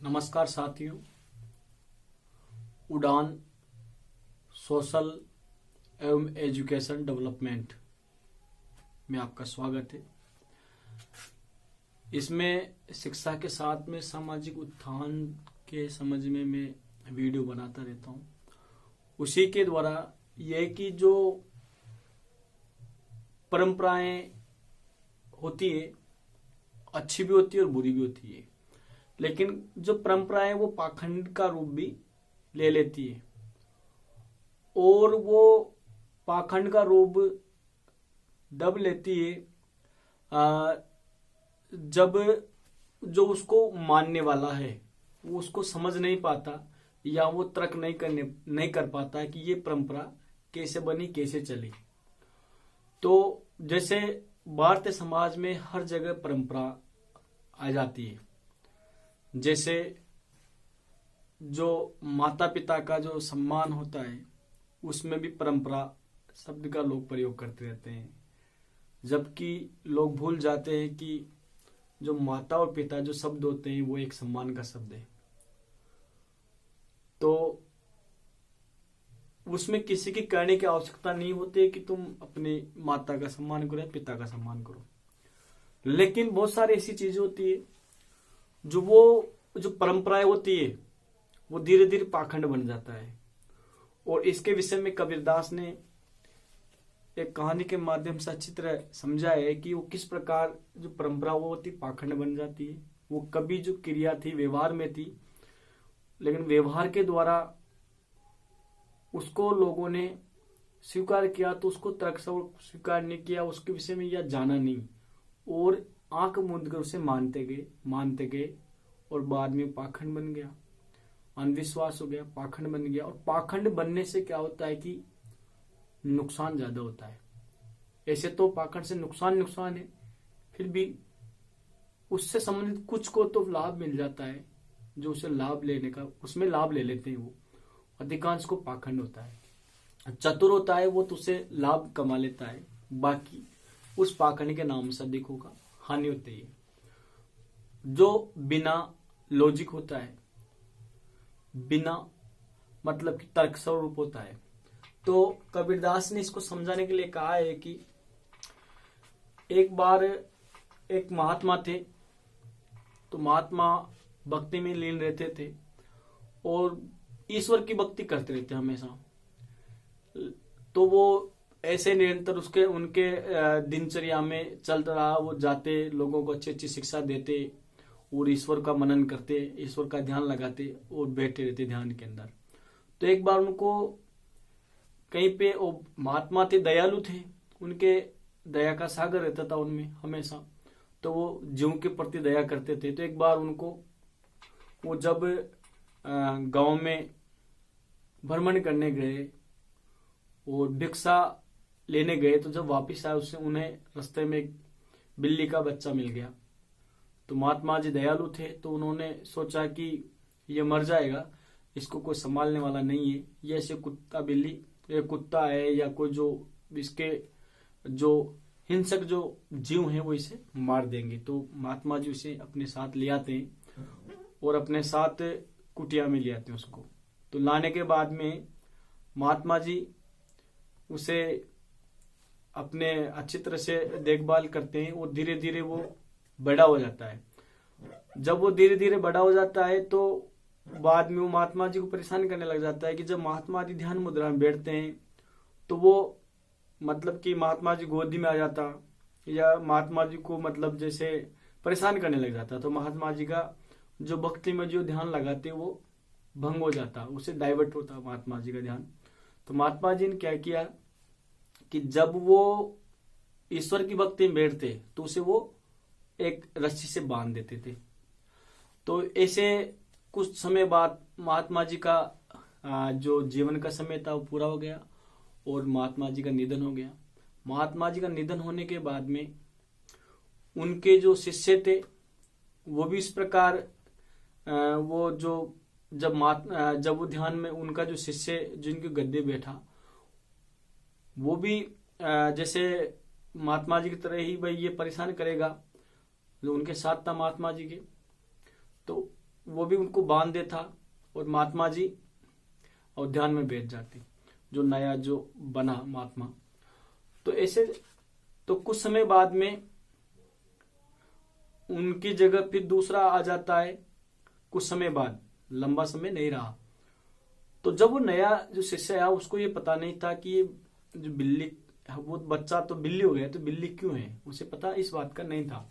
नमस्कार साथियों। उड़ान सोशल एवं एजुकेशन डेवलपमेंट में आपका स्वागत है। इसमें शिक्षा के साथ में सामाजिक उत्थान के समझ में मैं वीडियो बनाता रहता हूँ। उसी के द्वारा यह कि जो परंपराएं होती है अच्छी भी होती है और बुरी भी होती है, लेकिन जो परंपराएं वो पाखंड का रूप भी ले लेती है और वो पाखंड का रूप तब लेती है जब जो उसको मानने वाला है वो उसको समझ नहीं पाता या वो तर्क नहीं कर पाता कि ये परंपरा कैसे बनी, कैसे चली। तो जैसे भारतीय समाज में हर जगह परंपरा आ जाती है। जैसे जो माता पिता का जो सम्मान होता है उसमें भी परंपरा शब्द का लोग प्रयोग करते रहते हैं, जबकि लोग भूल जाते हैं कि जो माता और पिता जो शब्द होते हैं वो एक सम्मान का शब्द है। तो उसमें किसी की कहने की आवश्यकता नहीं होती कि तुम अपनी माता का सम्मान करो या पिता का सम्मान करो, लेकिन बहुत सारी ऐसी चीजें होती है जो परंपराएं होती है वो धीरे धीरे पाखंड बन जाता है। और इसके विषय में कबीरदास ने एक कहानी के माध्यम से अच्छी तरह समझाया है कि वो किस प्रकार जो परंपरा वो होती पाखंड बन जाती है। वो कभी जो क्रिया थी व्यवहार में थी, लेकिन व्यवहार के द्वारा उसको लोगों ने स्वीकार किया तो उसको तर्क से स्वीकार नहीं किया, उसके विषय में यह जाना नहीं और आंख मूंद कर उसे मानते गए और बाद में पाखंड बन गया, अंधविश्वास हो गया, पाखंड बन गया। और पाखंड बनने से क्या होता है कि नुकसान ज्यादा होता है। ऐसे तो पाखंड से नुकसान है, फिर भी उससे संबंधित कुछ को तो लाभ मिल जाता है, जो उसे लाभ लेने का उसमें लाभ ले लेते हैं। वो अधिकांश को पाखंड होता है। चतुर होता है वो तो उसे लाभ कमा लेता है, बाकी उस पाखंड के नाम से अधिकों का हानि होती है। जो बिना लॉजिक होता है, बिना मतलब कि तर्क स्वरूप होता है, तो कबीरदास ने इसको समझाने के लिए कहा है कि एक बार एक महात्मा थे। तो महात्मा भक्ति में लीन रहते थे और ईश्वर की भक्ति करते रहते हमेशा। तो वो ऐसे निरंतर उनके दिनचर्या में चलता रहा। वो जाते, लोगों को अच्छी अच्छी शिक्षा देते और ईश्वर का मनन करते, ईश्वर का ध्यान लगाते और बैठे रहते ध्यान के अंदर। तो एक बार उनको कहीं पे, वो महात्मा थे, दयालु थे, उनके दया का सागर रहता था उनमें हमेशा। तो वो जीव के प्रति दया करते थे। तो एक बार उनको वो जब गांव में भ्रमण करने गए और भिक्षा लेने गए, तो जब वापिस आए उससे उन्हें रास्ते में एक बिल्ली का बच्चा मिल गया। तो महात्मा जी दयालु थे, तो उन्होंने सोचा कि ये मर जाएगा, इसको कोई संभालने वाला नहीं है, ये ऐसे कुत्ता है या कोई जो इसके जो हिंसक जो जीव हैं वो इसे मार देंगे। तो महात्मा जी उसे अपने साथ ले आते हैं और अपने साथ कुटिया में ले आते हैं उसको। तो लाने के बाद में महात्मा जी उसे अपने अच्छी तरह से देखभाल करते हैं और धीरे धीरे वो बड़ा हो जाता है। जब वो धीरे धीरे बड़ा हो जाता है तो बाद में वो महात्मा जी को परेशान करने लग जाता है कि जब महात्मा जी ध्यान मुद्रा में बैठते हैं तो वो मतलब कि महात्मा जी गोदी में आ जाता या महात्मा जी को मतलब जैसे परेशान करने लग जाता। तो महात्मा जी का जो भक्ति में जो ध्यान लगाते वो भंग हो जाता, उसे डाइवर्ट होता महात्मा जी का ध्यान। तो महात्मा जी ने क्या किया कि जब वो ईश्वर की भक्ति में बैठते तो उसे वो एक रस्सी से बांध देते थे। तो ऐसे कुछ समय बाद महात्मा जी का जो जीवन का समय था वो पूरा हो गया और महात्मा जी का निधन हो गया। महात्मा जी का निधन होने के बाद में उनके जो शिष्य थे वो भी इस प्रकार वो जो जब वो ध्यान में उनका जो शिष्य जिनके गद्दे बैठा वो भी जैसे महात्मा जी की तरह ही भाई ये परेशान करेगा जो उनके साथ था महात्मा जी के। तो वो भी उनको बांध देता और महात्मा जी और ध्यान में बैठ जाते, जो नया जो बना महात्मा। तो ऐसे तो कुछ समय बाद में उनकी जगह फिर दूसरा आ जाता है, कुछ समय बाद, लंबा समय नहीं रहा। तो जब वो नया जो शिष्य आया उसको ये पता नहीं था कि ये जो बिल्ली, वो बच्चा तो बिल्ली हो गया, तो बिल्ली क्यों है, उसे पता इस बात का नहीं था।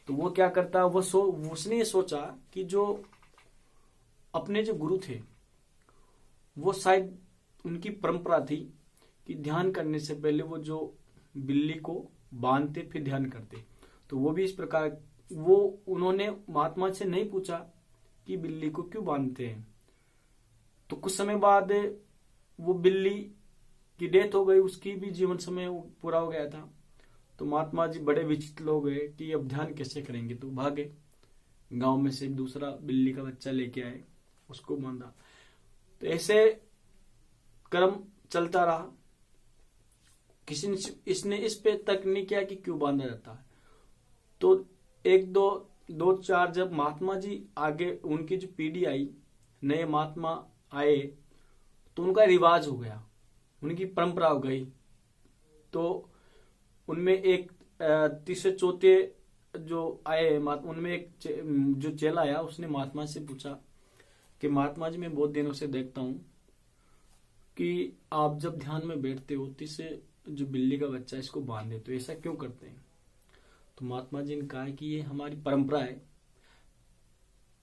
तो वो क्या करता, उसने ये सोचा कि जो अपने जो गुरु थे वो शायद उनकी परंपरा थी कि ध्यान करने से पहले वो जो बिल्ली को बांधते फिर ध्यान करते। तो वो भी इस प्रकार, वो उन्होंने महात्मा से नहीं पूछा कि बिल्ली को क्यों बांधते हैं। तो कुछ समय बाद वो बिल्ली की डेथ हो गई, उसकी भी जीवन समय पूरा हो गया था। तो महात्मा जी बड़े विचित लोग गए कि अब ध्यान कैसे करेंगे, तो भागे, गांव में से दूसरा बिल्ली का बच्चा लेके आए, उसको बांधा। तो ऐसे क्रम चलता रहा। किसी ने इसने इस पे तक नहीं किया कि क्यों बांधा जाता है। तो एक दो चार जब महात्मा जी आगे, उनकी जो पीढ़ी आई, नए महात्मा आए, तो उनका रिवाज हो गया, उनकी परंपरा हो गई। तो उनमें एक तीसरे चौथे जो आए उनमें एक जो चेला आया, उसने महात्मा से पूछा कि महात्मा जी, मैं बहुत दिनों से देखता हूं कि आप जब ध्यान में बैठते हो तो इसे जो बिल्ली का बच्चा इसको बांध देते, तो ऐसा क्यों करते हैं। तो महात्मा जी ने कहा कि ये हमारी परंपरा है,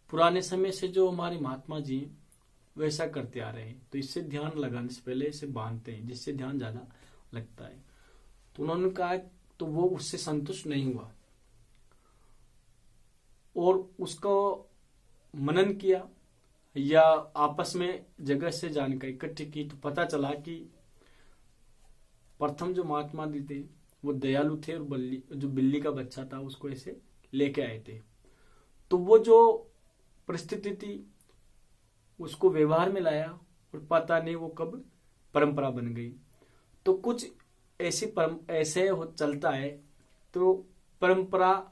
पुराने समय से जो हमारे महात्मा जी हैं वैसा करते आ रहे हैं, तो इससे ध्यान लगाने से पहले इसे बांधते हैं, जिससे ध्यान ज्यादा लगता है। तो उन्होंने कहा, तो वो उससे संतुष्ट नहीं हुआ और उसको मनन किया या आपस में जगह से जानकारी इकट्ठी की। तो पता चला कि प्रथम जो महात्मा जी थे वो दयालु थे और जो बिल्ली का बच्चा था उसको ऐसे लेके आए थे। तो वो जो परिस्थिति थी उसको व्यवहार में लाया और पता नहीं वो कब परंपरा बन गई। तो कुछ ऐसे चलता है, तो परंपरा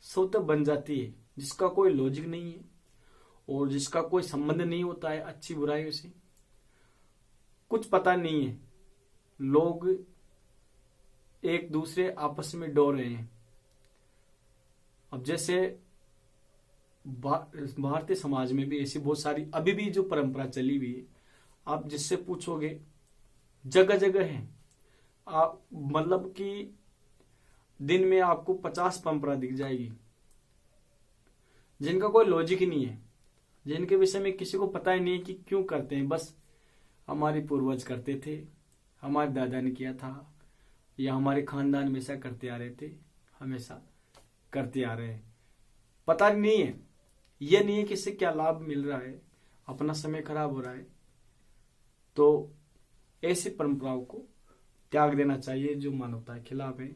स्वतः बन जाती है, जिसका कोई लॉजिक नहीं है और जिसका कोई संबंध नहीं होता है अच्छी बुराइयों से, कुछ पता नहीं है, लोग एक दूसरे आपस में डो रहे हैं। अब जैसे भारतीय समाज में भी ऐसी बहुत सारी अभी भी जो परंपरा चली हुई है, आप जिससे पूछोगे जगह जगह है, आप मतलब कि दिन में आपको 50 परंपरा दिख जाएगी जिनका कोई लॉजिक ही नहीं है, जिनके विषय में किसी को पता ही नहीं है कि क्यों करते हैं। बस हमारे पूर्वज करते थे, हमारे दादा ने किया था, या हमारे खानदान में ऐसा करते आ रहे थे, हमेशा करते आ रहे हैं। पता नहीं है, ये नहीं है कि इससे क्या लाभ मिल रहा है, अपना समय खराब हो रहा है। तो ऐसी परंपराओं को त्याग देना चाहिए जो मानवता के खिलाफ है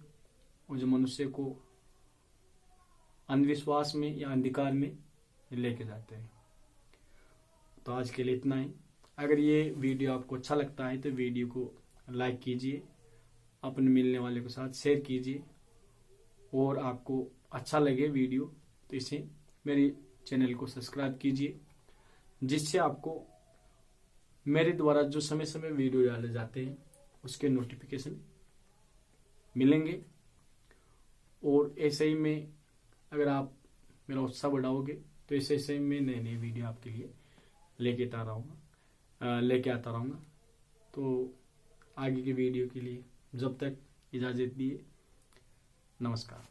और जो मनुष्य को अंधविश्वास में या अंधकार में लेके जाते हैं। तो आज के लिए इतना ही। अगर ये वीडियो आपको अच्छा लगता है तो वीडियो को लाइक कीजिए, अपने मिलने वाले के साथ शेयर कीजिए, और आपको अच्छा लगे वीडियो तो इसे मेरे चैनल को सब्सक्राइब कीजिए, जिससे आपको मेरे द्वारा जो समय समय वीडियो डाले जाते हैं उसके नोटिफिकेशन मिलेंगे। और ऐसे ही में अगर आप मेरा उत्साह बढ़ाओगे तो ऐसे ऐसे मैं नए नए वीडियो आपके लिए लेके आता रहूँगा। तो आगे की वीडियो के लिए जब तक इजाज़त दिए, नमस्कार।